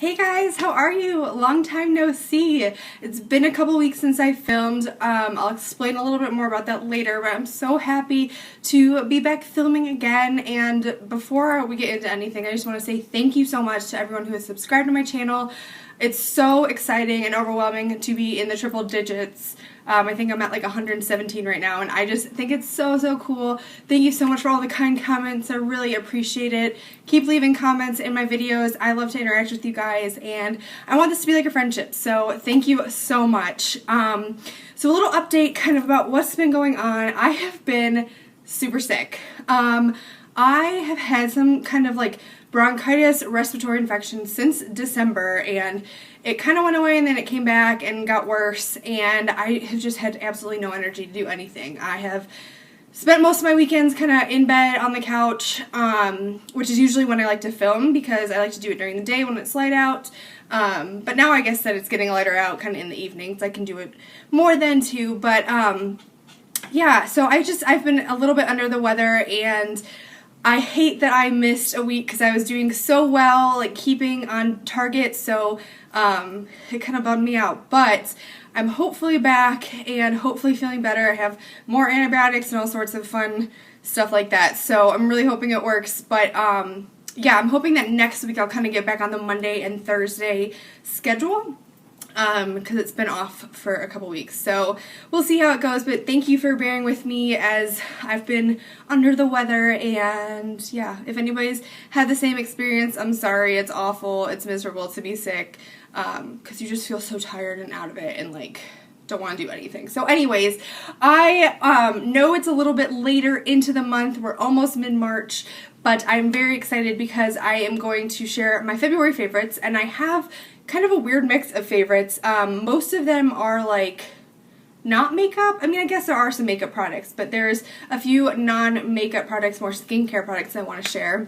Hey guys, how are you? Long time no see. It's been a couple weeks since I filmed. I'll explain a little bit more about that later, but I'm so happy to be back filming again. And before we get into anything, I just want to say thank you so much to everyone who has subscribed to my channel. It's so exciting and overwhelming to be in the triple digits. I think I'm at like 117 right now, and I just think it's so cool. Thank you so much for all the kind comments. I really appreciate it. Keep leaving comments in my videos. I love to interact with you guys, and I want this to be like a friendship, so thank you so much. So a little update kind of about what's been going on. I have been super sick. I have had some kind of like bronchitis respiratory infection since December, and it kind of went away and then it came back and got worse, and I have just had absolutely no energy to do anything. I have spent most of my weekends kind of in bed on the couch, which is usually when I like to film because I like to do it during the day when it's light out. But now I guess that it's getting lighter out kind of in the evenings. I can do it more then too, but yeah, so I've been a little bit under the weather, and I hate that I missed a week because I was doing so well, like keeping on target, so it kind of bummed me out. But I'm hopefully back and hopefully feeling better. I have more antibiotics and all sorts of fun stuff like that, so I'm really hoping it works. But yeah, I'm hoping that next week I'll kind of get back on the Monday and Thursday schedule, because it's been off for a couple weeks. So we'll see how it goes, but thank you for bearing with me as I've been under the weather. And yeah, if anybody's had the same experience, I'm sorry. It's awful. It's miserable to be sick, because you just feel so tired and out of it and like don't want to do anything. So anyways, I know it's a little bit later into the month. We're almost mid-March, but I'm very excited because I am going to share my February favorites, and I have kind of a weird mix of favorites. Most of them are like not makeup. I mean, I guess there are some makeup products, but there's a few non-makeup products, more skincare products I want to share.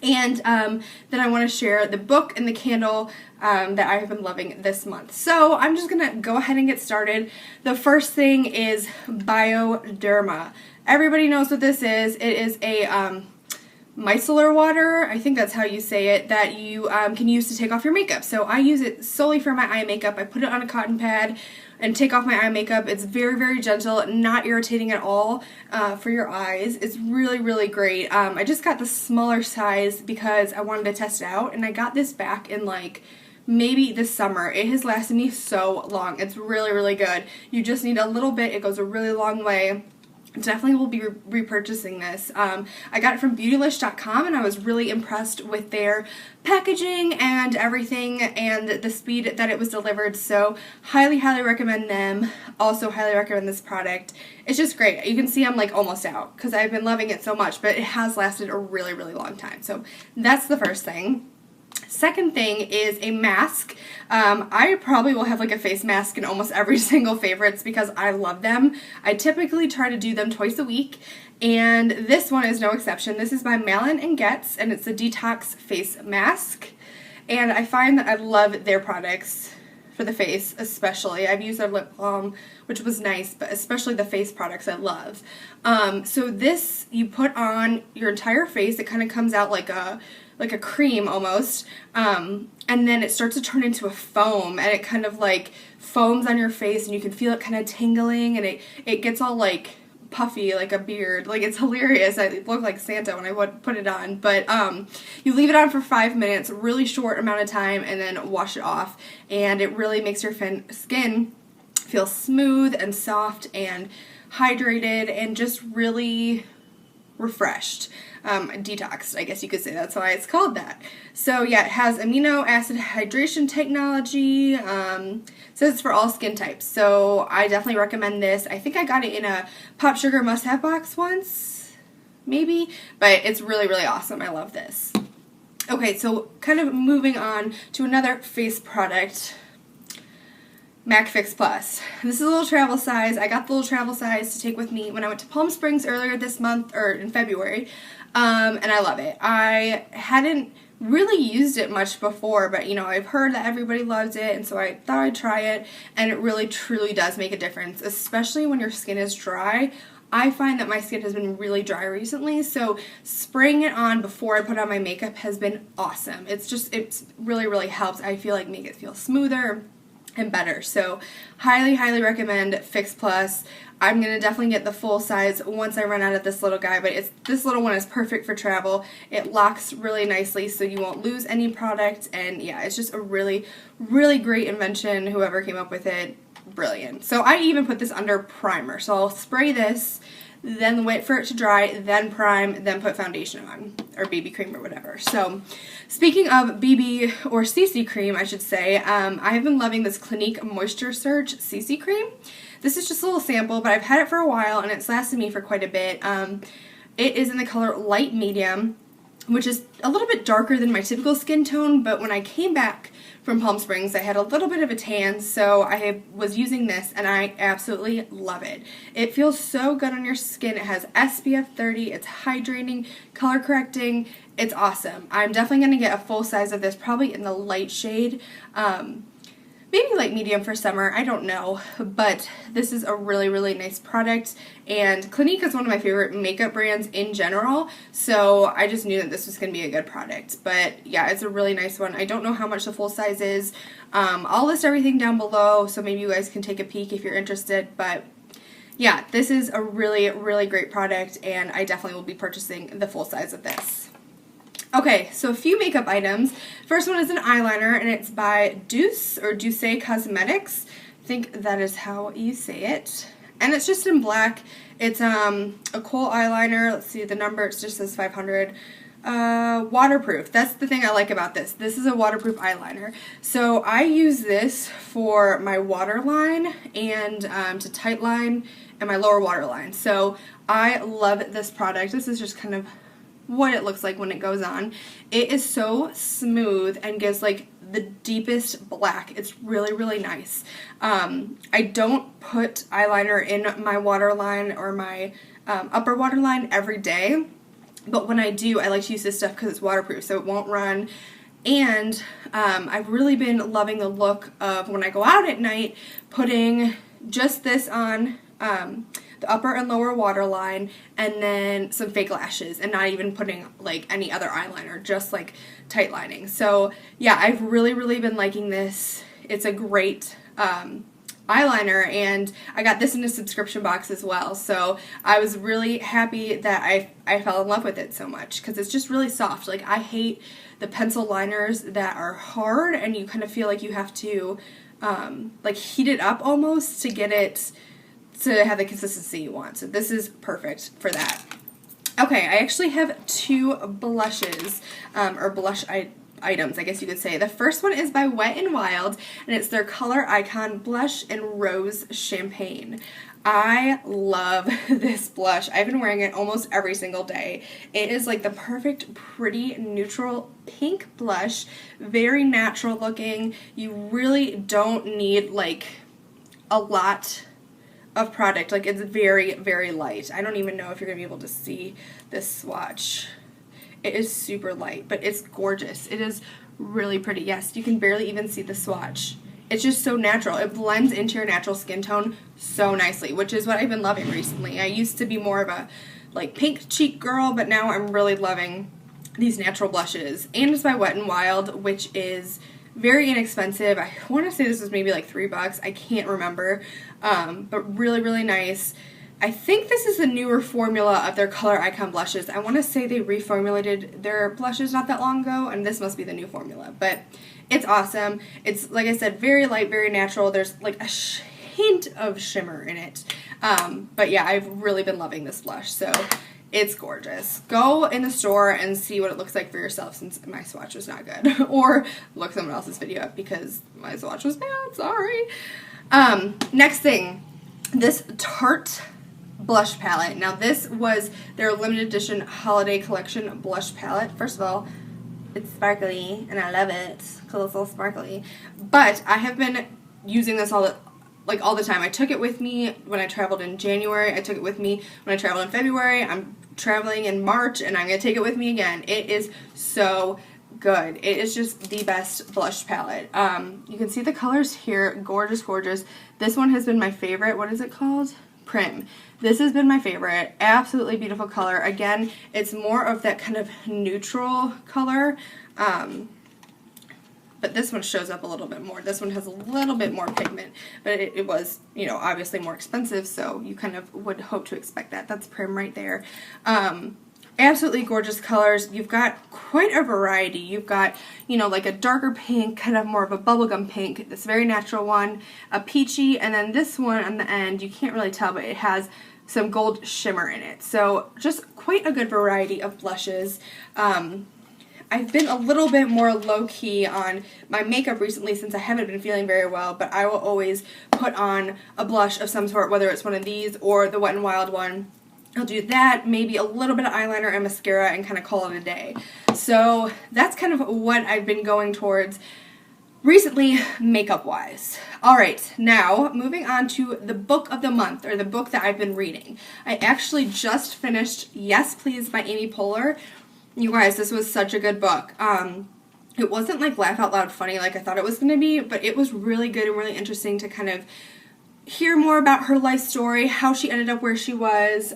And then I want to share the book and the candle that I have been loving this month. So I'm just going to go ahead and get started. The first thing is Bioderma. Everybody knows what this is. It is a micellar water, I think that's how you say it, that you can use to take off your makeup. So I use it solely for my eye makeup. I put it on a cotton pad and take off my eye makeup. It's very gentle, not irritating at all for your eyes. It's really great. I just got the smaller size because I wanted to test it out, and I got this back in like maybe this summer. It has lasted me so long. It's really good. You just need a little bit. It goes a really long way. Definitely will be repurchasing this. I got it from Beautylish.com, and I was really impressed with their packaging and everything and the speed that it was delivered, so highly recommend them. Also highly recommend this product. It's just great. You can see I'm like almost out because I've been loving it so much, but it has lasted a really long time. So that's the first thing. Second thing is a mask. I probably will have like a face mask in almost every single favorites because I love them. I typically try to do them twice a week, and this one is no exception. This is by Malin and Goetz, and it's a Detox face mask. And I find that I love their products for the face especially. I've used their lip balm, which was nice, but especially the face products I love. So this you put on your entire face. It kind of comes out like a cream almost, and then it starts to turn into a foam, and it kind of like foams on your face, and you can feel it kind of tingling, and it gets all like puffy like a beard. Like, it's hilarious. I look like Santa when I put it on, but you leave it on for 5 minutes, really short amount of time, and then wash it off, and it really makes your skin feel smooth and soft and hydrated and just really refreshed. Detoxed, I guess you could say. That's why it's called that. So yeah, it has amino acid hydration technology. Says it's for all skin types. So I definitely recommend this. I think I got it in a Pop Sugar must-have box once, maybe, but it's really awesome. I love this. Okay, so kind of moving on to another face product. MAC Fix Plus. This is a little travel size. I got the little travel size to take with me when I went to Palm Springs earlier this month, or in February, and I love it. I hadn't really used it much before, but you know, I've heard that everybody loves it, and so I thought I'd try it, and it really truly does make a difference, especially when your skin is dry. I find that my skin has been really dry recently, so spraying it on before I put on my makeup has been awesome. It's really, really helps. I feel like make it feel smoother and better. So highly, highly recommend Fix Plus. I'm going to definitely get the full size once I run out of this little guy, but this little one is perfect for travel. It locks really nicely so you won't lose any product, and yeah, it's just a really, really great invention. Whoever came up with it, brilliant. So I even put this under primer. So I'll spray this, then wait for it to dry, then prime, then put foundation on, or BB cream or whatever. So speaking of BB or CC cream, I should say, I have been loving this Clinique Moisture Surge CC cream. This is just a little sample, but I've had it for a while and it's lasted me for quite a bit. It is in the color light medium, which is a little bit darker than my typical skin tone, but when I came back from Palm Springs, I had a little bit of a tan, so I was using this and I absolutely love it. It feels so good on your skin. It has SPF 30, it's hydrating, color correcting, it's awesome. I'm definitely going to get a full size of this, probably in the light shade. Maybe light medium for summer, I don't know, but this is a really, really nice product, and Clinique is one of my favorite makeup brands in general, so I just knew that this was going to be a good product. But yeah, it's a really nice one. I don't know how much the full size is. I'll list everything down below, so maybe you guys can take a peek if you're interested, but yeah, this is a really, really great product, and I definitely will be purchasing the full size of this. Okay, so a few makeup items. First one is an eyeliner, and it's by Doucce, or Doucce Cosmetics. I think that is how you say it. And it's just in black. It's a Kohl eyeliner. Let's see the number. It just says 500. Waterproof. That's the thing I like about this. This is a waterproof eyeliner. So I use this for my waterline and to tightline and my lower waterline. So I love this product. This is just kind of what it looks like when it goes on. It is so smooth and gives like the deepest black. It's really, really nice. I don't put eyeliner in my waterline or my upper waterline every day, but when I do, I like to use this stuff because it's waterproof, so it won't run. And I've really been loving the look of when I go out at night, putting just this on the upper and lower waterline, and then some fake lashes, and not even putting like any other eyeliner, just like tight lining. So yeah, I've really, really been liking this. It's a great eyeliner, and I got this in a subscription box as well, so I was really happy that I fell in love with it so much, because it's just really soft. Like, I hate the pencil liners that are hard and you kind of feel like you have to like heat it up almost to get it to have the consistency you want. So this is perfect for that. Okay, I actually have two blushes, or blush items, I guess you could say. The first one is by Wet n Wild, and it's their Color Icon Blush in Rose Champagne. I love this blush. I've been wearing it almost every single day. It is like the perfect, pretty, neutral pink blush, very natural looking. You really don't need like a lot of product. Like, it's very, very light. I don't even know if you're gonna be able to see this swatch. It is super light, but it's gorgeous. It is really pretty. Yes, you can barely even see the swatch. It's just so natural. It blends into your natural skin tone so nicely, which is what I've been loving recently. I used to be more of a like pink cheek girl, but now I'm really loving these natural blushes. And it's by Wet n Wild, which is very inexpensive. I want to say this was maybe like $3. I can't remember, but really, really nice. I think this is the newer formula of their Color Icon blushes. I want to say they reformulated their blushes not that long ago, and this must be the new formula, but it's awesome. It's, like I said, very light, very natural. There's like a hint of shimmer in it, but yeah, I've really been loving this blush, so it's gorgeous. Go in the store and see what it looks like for yourself, since my swatch was not good. Or look someone else's video up because my swatch was bad, sorry. Next thing, this Tarte blush palette. Now this was their limited edition holiday collection blush palette. First of all, it's sparkly and I love it because it's all sparkly. But I have been using this all the time. I took it with me when I traveled in January. I took it with me when I traveled in February. I'm traveling in March, and I'm going to take it with me again. It is so good. It is just the best blush palette. You can see the colors here. Gorgeous, gorgeous. This one has been my favorite. What is it called? Prim. This has been my favorite. Absolutely beautiful color. Again, it's more of that kind of neutral color. But this one shows up a little bit more. This one has a little bit more pigment, but it was, you know, obviously more expensive, so you kind of would hope to expect that. That's Prim right there. Absolutely gorgeous colors. You've got quite a variety. You've got, you know, like a darker pink, kind of more of a bubblegum pink, this very natural one, a peachy, and then this one on the end, you can't really tell, but it has some gold shimmer in it. So just quite a good variety of blushes. I've been a little bit more low-key on my makeup recently since I haven't been feeling very well, but I will always put on a blush of some sort, whether it's one of these or the Wet n Wild one. I'll do that, maybe a little bit of eyeliner and mascara, and kind of call it a day. So that's kind of what I've been going towards recently, makeup-wise. Alright, now moving on to the book of the month, or the book that I've been reading. I actually just finished Yes Please by Amy Poehler. You guys, this was such a good book. It wasn't like laugh out loud funny like I thought it was going to be, but it was really good and really interesting to kind of hear more about her life story, how she ended up where she was.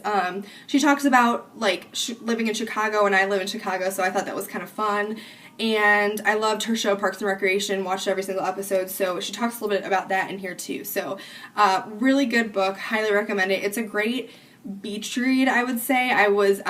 She talks about like living in Chicago, and I live in Chicago, so I thought that was kind of fun. And I loved her show Parks and Recreation, watched every single episode, so she talks a little bit about that in here too. So really good book, highly recommend it. It's a great beach read, I would say. I was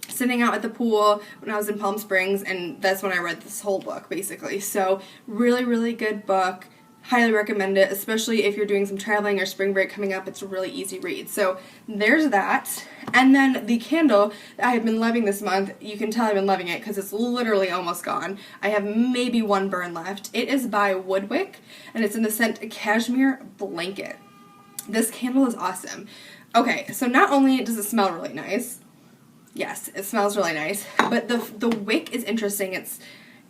sitting out at the pool when I was in Palm Springs, and that's when I read this whole book, basically. So really, really good book. Highly recommend it, especially if you're doing some traveling or spring break coming up. It's a really easy read. So there's that. And then the candle that I have been loving this month, you can tell I've been loving it because it's literally almost gone. I have maybe one burn left. It is by Woodwick, and it's in the scent Cashmere Blanket. This candle is awesome. Okay, so not only does it smell really nice, yes, it smells really nice, but the wick is interesting.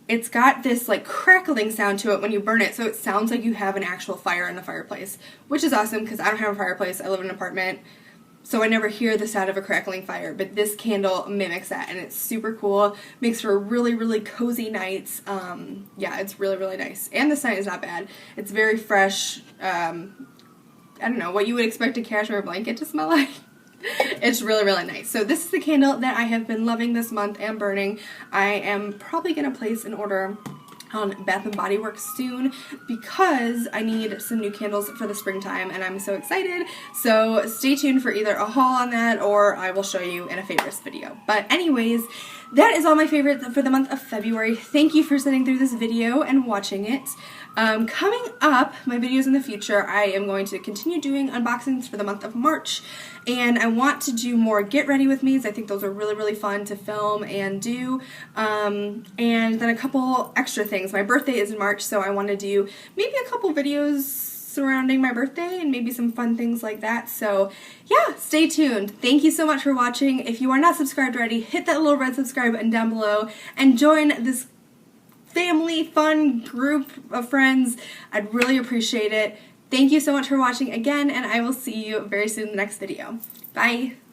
It's got this like crackling sound to it when you burn it, so it sounds like you have an actual fire in the fireplace, which is awesome because I don't have a fireplace. I live in an apartment, so I never hear the sound of a crackling fire, but this candle mimics that, and it's super cool. Makes for really, really cozy nights. Yeah, it's really, really nice. And the scent is not bad. It's very fresh. I don't know, what you would expect a cashmere blanket to smell like. It's really, really nice. So this is the candle that I have been loving this month and burning. I am probably going to place an order on Bath & Body Works soon because I need some new candles for the springtime, and I'm so excited. So stay tuned for either a haul on that, or I will show you in a favorites video. But anyways, that is all my favorites for the month of February. Thank you for sitting through this video and watching it. Coming up, my videos in the future, I am going to continue doing unboxings for the month of March, and I want to do more get ready with me's. I think those are really, really fun to film and do, and then a couple extra things. My birthday is in March, so I want to do maybe a couple videos surrounding my birthday and maybe some fun things like that. So yeah, stay tuned. Thank you so much for watching. If you are not subscribed already, hit that little red subscribe button down below and join this family fun group of friends. I'd really appreciate it. Thank you so much for watching again, and I will see you very soon in the next video. Bye!